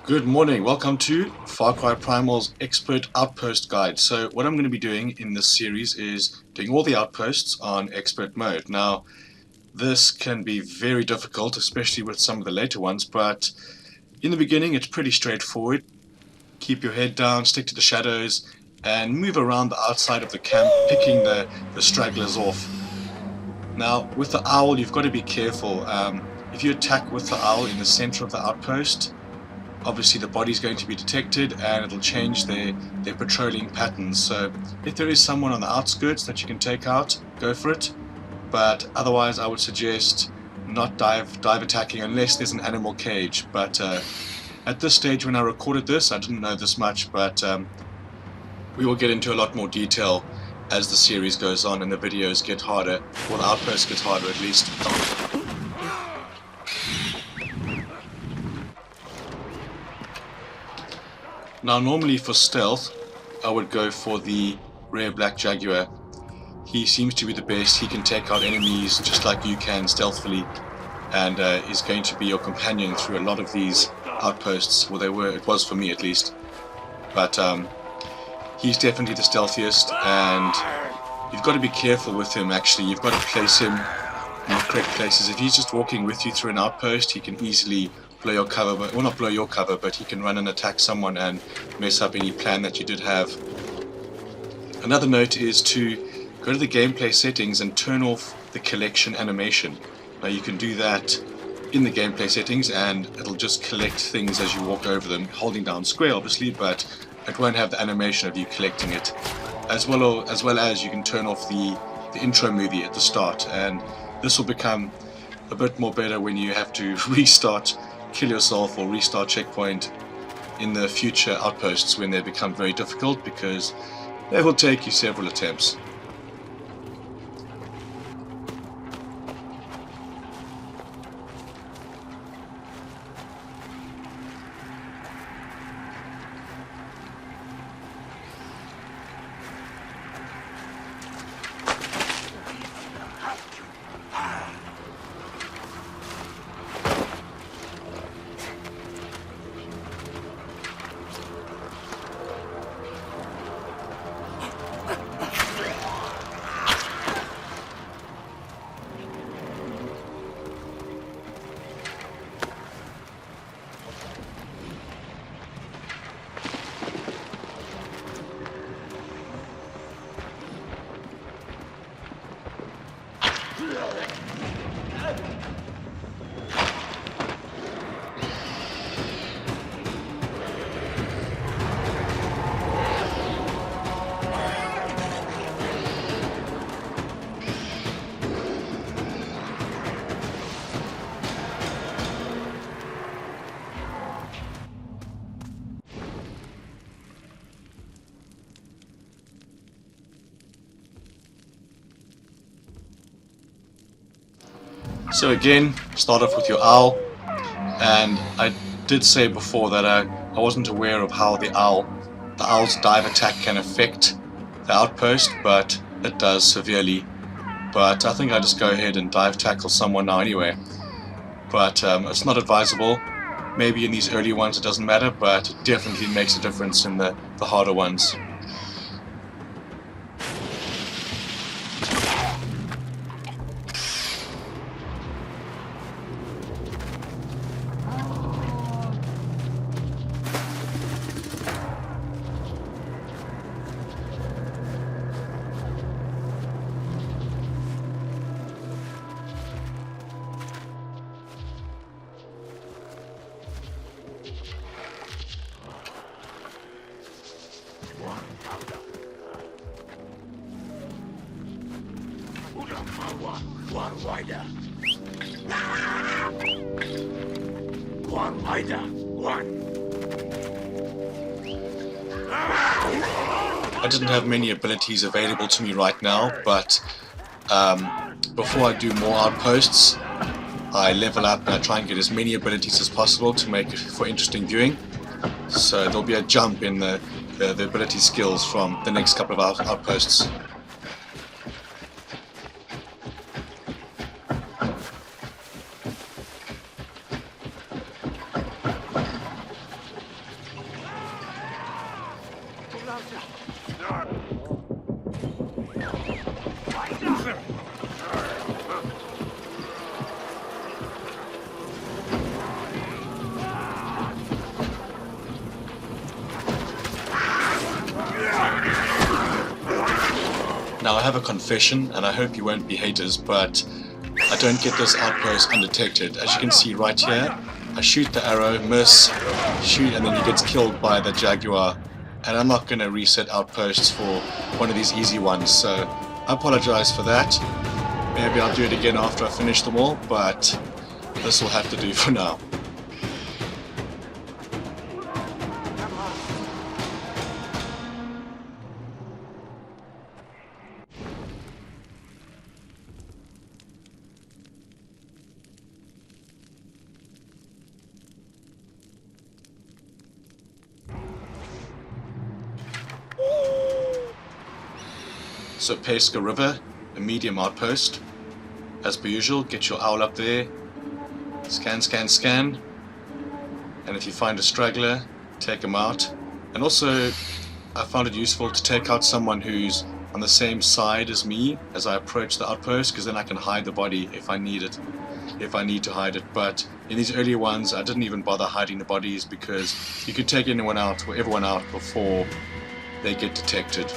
Good morning, welcome to Far Cry Primal's Expert Outpost Guide. So what I'm going to be doing in this series is doing all the outposts on Expert mode. Now this can be very difficult, especially with some of the later ones, but in the beginning it's pretty straightforward. Keep your head down, stick to the shadows, and move around the outside of the camp, picking the stragglers off. Now with the owl you've got to be careful. If you attack with the owl in the center of the outpost, obviously the body's going to be detected and it'll change their patrolling patterns. So if there is someone on the outskirts that you can take out, go for it. But otherwise I would suggest not dive attacking unless there's an animal cage. But at this stage when I recorded this, I didn't know this much, but we will get into a lot more detail as the series goes on and the videos get harder, or the outpost gets harder at least. Now normally for stealth I would go for the rare black jaguar. He seems to be the best. He can take out enemies just like you can stealthily, and is going to be your companion through a lot of these outposts. Well, it was for me at least. But he's definitely the stealthiest, and you've got to be careful with him actually. You've got to place him in the correct places. If he's just walking with you through an outpost, he can easily blow your cover, well, not blow your cover, but he can run and attack someone and mess up any plan that you did have. Another note is to go to the gameplay settings and turn off the collection animation. Now you can do that in the gameplay settings and it'll just collect things as you walk over them, holding down square obviously, but it won't have the animation of you collecting it. As well as you can turn off the intro movie at the start, and this will become a bit more better when you have to restart, kill yourself or restart checkpoint in the future outposts when they become very difficult, because they will take you several attempts. So again, start off with your owl, and I did say before that I wasn't aware of how the owl's dive attack can affect the outpost, but it does severely. But I think I just go ahead and dive tackle someone now anyway. But it's not advisable. Maybe in these early ones it doesn't matter, but it definitely makes a difference in the harder ones. One wider. One wider. One. I didn't have many abilities available to me right now, but before I do more outposts, I level up and I try and get as many abilities as possible to make it for interesting viewing. So there'll be a jump in the ability skills from the next couple of outposts. have a confession, and I hope you won't be haters, but I don't get this outpost undetected. As you can see right here, I shoot the arrow, miss, shoot, and then he gets killed by the Jaguar. And I'm not going to reset outposts for one of these easy ones, so I apologize for that. Maybe I'll do it again after I finish them all, but this will have to do for now. So Payska River, a medium outpost. As per usual, get your owl up there. Scan, scan, scan. And if you find a straggler, take him out. And also, I found it useful to take out someone who's on the same side as me as I approach the outpost, because then I can hide the body if I need it, if I need to hide it. But in these earlier ones, I didn't even bother hiding the bodies because you can take anyone out or everyone out before they get detected.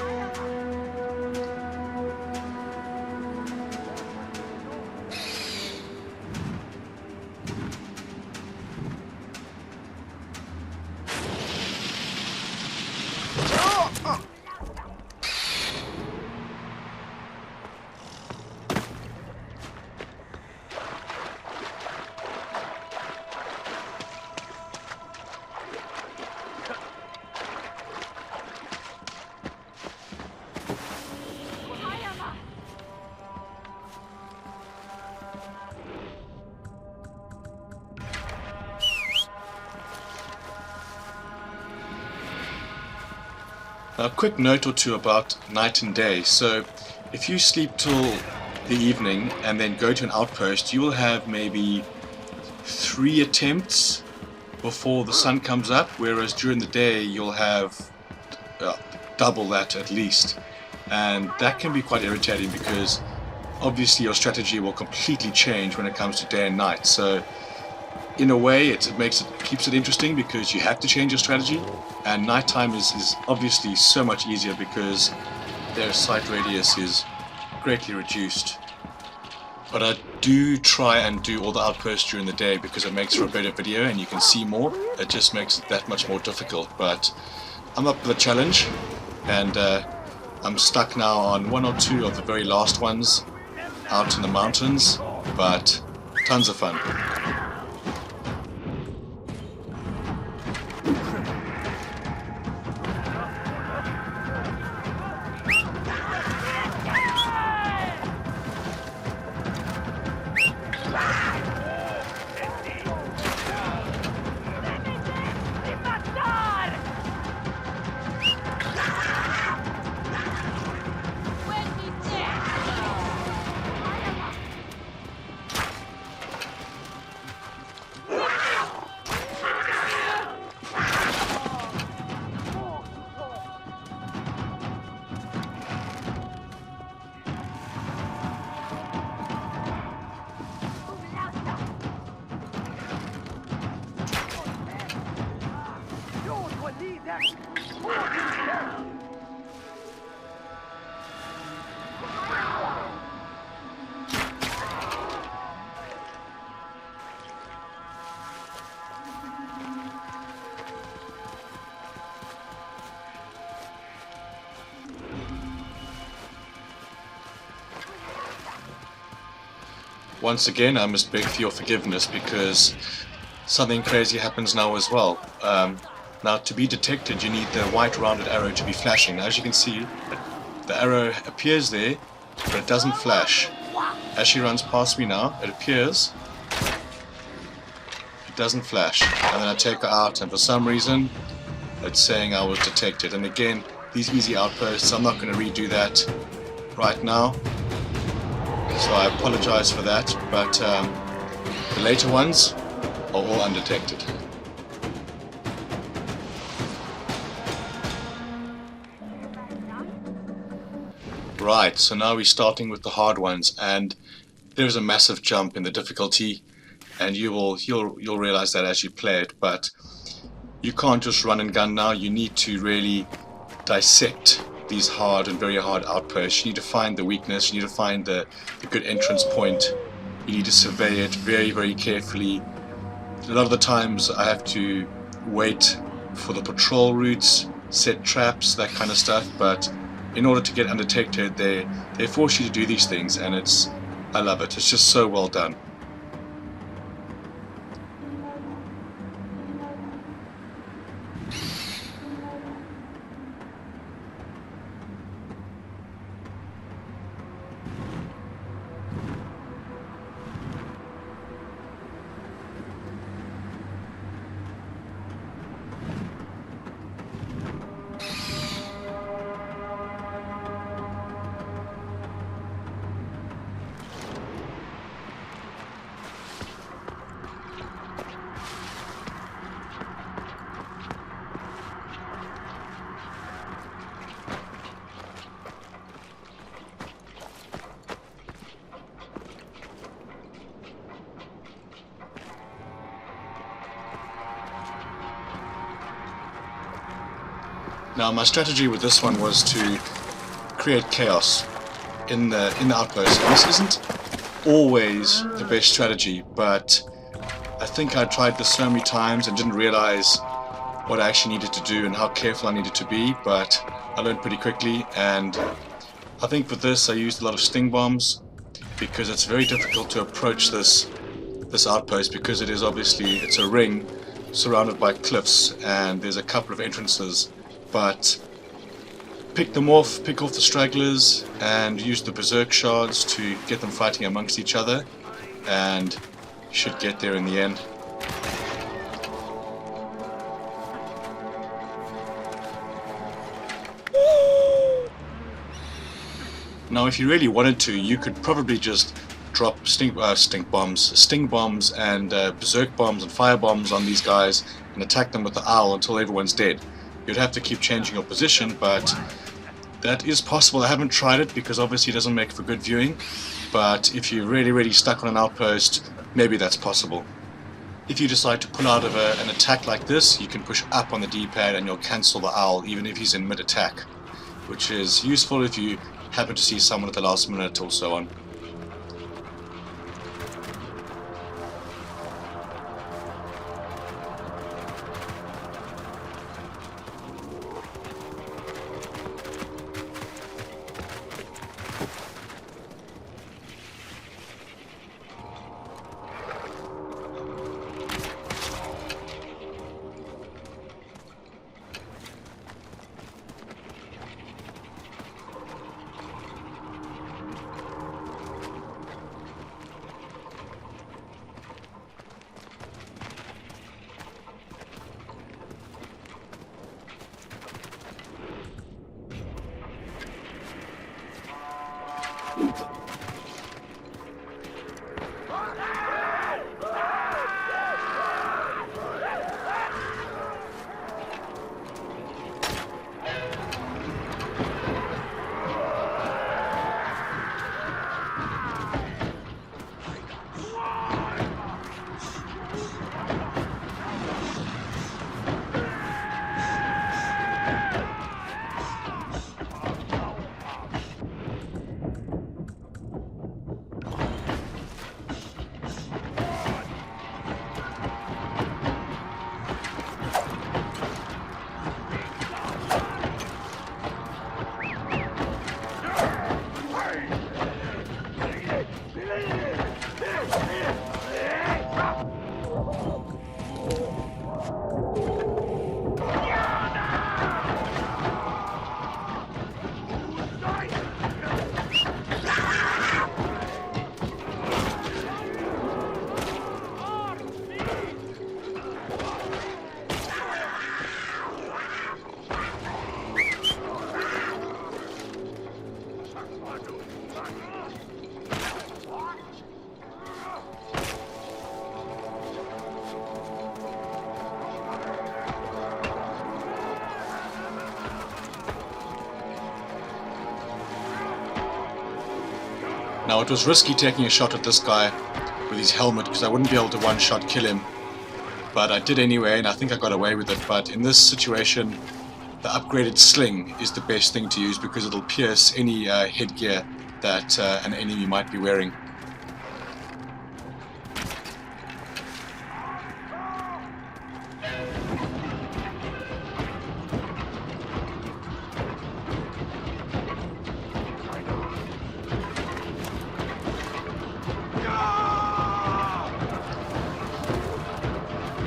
A quick note or two about night and day. So if you sleep till the evening and then go to an outpost, you will have maybe 3 attempts before the sun comes up, whereas during the day you'll have double that at least. And that can be quite irritating because obviously your strategy will completely change when it comes to day and night. So in a way it keeps it interesting because you have to change your strategy, and nighttime is obviously so much easier because their sight radius is greatly reduced. But I do try and do all the outposts during the day because it makes for a better video and you can see more. It just makes it that much more difficult, but I'm up for the challenge, and I'm stuck now on 1 or 2 of the very last ones out in the mountains, but tons of fun. Once again, I must beg for your forgiveness because something crazy happens now as well. Now, to be detected, you need the white rounded arrow to be flashing. As you can see, the arrow appears there, but it doesn't flash. As she runs past me now, it appears, it doesn't flash. And then I take her out, and for some reason, it's saying I was detected. And again, these easy outposts, I'm not going to redo that right now. So I apologize for that, but the later ones are all undetected. Right, so now we're starting with the hard ones, and there's a massive jump in the difficulty, and you'll realize that as you play it. But you can't just run and gun now. You need to really dissect these hard and very hard outposts. You need to find the weakness, you need to find the good entrance point, you need to survey it very, very carefully. A lot of the times I have to wait for the patrol routes, set traps, that kind of stuff, but in order to get undetected, they force you to do these things, and I love it. It's just so well done. Now my strategy with this one was to create chaos in the outpost. And this isn't always the best strategy, but I think I tried this so many times and didn't realize what I actually needed to do and how careful I needed to be, but I learned pretty quickly. And I think for this I used a lot of sting bombs because it's very difficult to approach this outpost, because it's a ring surrounded by cliffs and there's a couple of entrances. But pick off the stragglers and use the berserk shards to get them fighting amongst each other, and you should get there in the end. Now if you really wanted to, you could probably just drop sting bombs and berserk bombs and fire bombs on these guys and attack them with the owl until everyone's dead. You'd have to keep changing your position, but that is possible. I haven't tried it because obviously it doesn't make for good viewing, but if you're really stuck on an outpost, maybe that's possible. If you decide to pull out of an attack like this, you can push up on the D-pad and you'll cancel the owl even if he's in mid-attack, which is useful if you happen to see someone at the last minute or so on. Now it was risky taking a shot at this guy with his helmet because I wouldn't be able to one-shot kill him, but I did anyway and I think I got away with it. But in this situation the upgraded sling is the best thing to use because it'll pierce any headgear that an enemy might be wearing.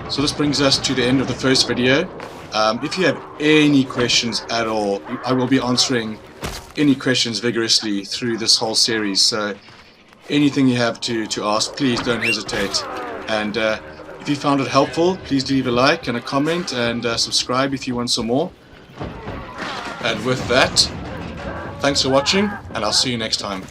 So this brings us to the end of the first video. If you have any questions at all, I will be answering any questions vigorously through this whole series. So anything you have to ask, please don't hesitate. And if you found it helpful, please leave a like and a comment, and subscribe if you want some more. And with that, thanks for watching, and I'll see you next time.